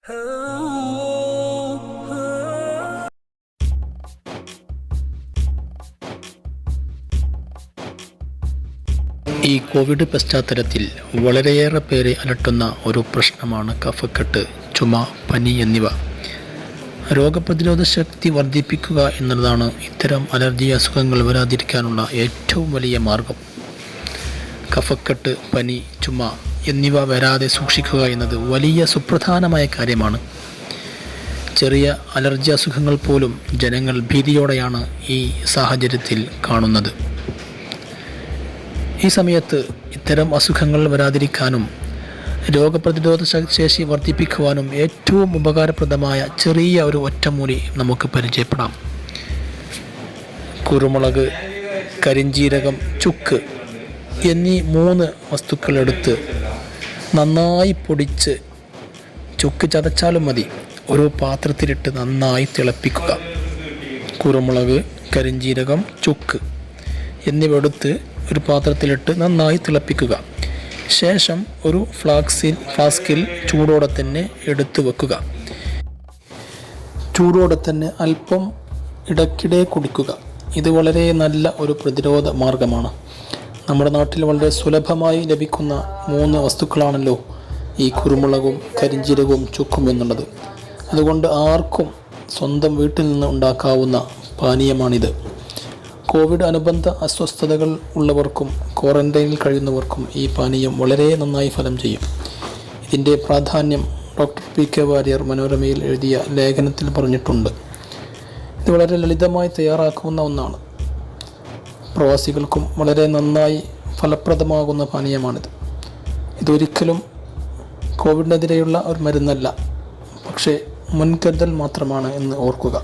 ഈ കോവിഡ് പശ്ചാത്തലത്തിൽ വളരെയേറെ പേരെ അലട്ടുന്ന ഒരു പ്രശ്നമാണ് കഫക്കെട്ട്, ചുമ, പനി എന്നിവ. രോഗപ്രതിരോധ ശക്തി വർദ്ധിപ്പിക്കുക എന്നതാണ് ഇത്തരം അലർജി അസുഖങ്ങൾ വരാതിരിക്കാനുള്ള ഏറ്റവും വലിയ മാർഗം. കഫക്കെട്ട്, പനി, ചുമ എന്നിവ വരാതെ സൂക്ഷിക്കുക എന്നത് വലിയ സുപ്രധാനമായ കാര്യമാണ്. ചെറിയ അലർജി അസുഖങ്ങൾ പോലും ജനങ്ങൾ ഭീതിയോടെയാണ് ഈ സാഹചര്യത്തിൽ കാണുന്നത്. ഈ സമയത്ത് ഇത്തരം അസുഖങ്ങൾ വരാതിരിക്കാനും രോഗപ്രതിരോധ ശേഷി വർദ്ധിപ്പിക്കുവാനും ഏറ്റവും ഉപകാരപ്രദമായ ചെറിയ ഒരു ഒറ്റമൂലി നമുക്ക് പരിചയപ്പെടാം. കുരുമുളക്, കരിഞ്ജീരകം, ചുക്ക് എന്നീ 3 വസ്തുക്കളെടുത്ത് നന്നായി പൊടിച്ച്, ചുക്ക് ചതച്ചാലും മതി, ഒരു പാത്രത്തിലിട്ട് നന്നായി തിളപ്പിക്കുക. കുരുമുളക്, കരിഞ്ജീരകം, ചുക്ക് എന്നിവ എടുത്ത് ഒരു പാത്രത്തിലിട്ട് നന്നായി തിളപ്പിക്കുക. ശേഷം ഒരു ഫ്ലാസ്കിൽ ചൂടോടെ തന്നെ എടുത്തു വെക്കുക. ചൂടോടെ തന്നെ അല്പം ഇടയ്ക്കിടെ കുടിക്കുക. ഇത് വളരെ നല്ല ഒരു പ്രതിരോധ മാർഗമാണ്. നമ്മുടെ നാട്ടിൽ വളരെ സുലഭമായി ലഭിക്കുന്ന 3 വസ്തുക്കളാണല്ലോ ഈ കുരുമുളകും കരിഞ്ജീരകവും ചുക്കും എന്നുള്ളത്. അതുകൊണ്ട് ആർക്കും സ്വന്തം വീട്ടിൽ നിന്ന് ഉണ്ടാക്കാവുന്ന പാനീയമാണിത്. കോവിഡ് അനുബന്ധ അസ്വസ്ഥതകൾ ഉള്ളവർക്കും ക്വാറന്റൈനിൽ കഴിയുന്നവർക്കും ഈ പാനീയം വളരെ നന്നായി ഫലം ചെയ്യും. ഇതിൻ്റെ പ്രാധാന്യം ഡോക്ടർ PK വാര്യർ മനോരമയിൽ എഴുതിയ ലേഖനത്തിൽ പറഞ്ഞിട്ടുണ്ട്. ഇത് വളരെ ലളിതമായി തയ്യാറാക്കാവുന്ന ഒന്നാണ്. പ്രവാസികൾക്കും വളരെ നന്നായി ഫലപ്രദമാകുന്ന പാനീയമാണിത്. ഇതൊരിക്കലും കോവിഡിനെതിരെയുള്ള ഒരു മരുന്നല്ല, പക്ഷേ മുൻകരുതൽ മാത്രമാണ് എന്ന് ഓർക്കുക.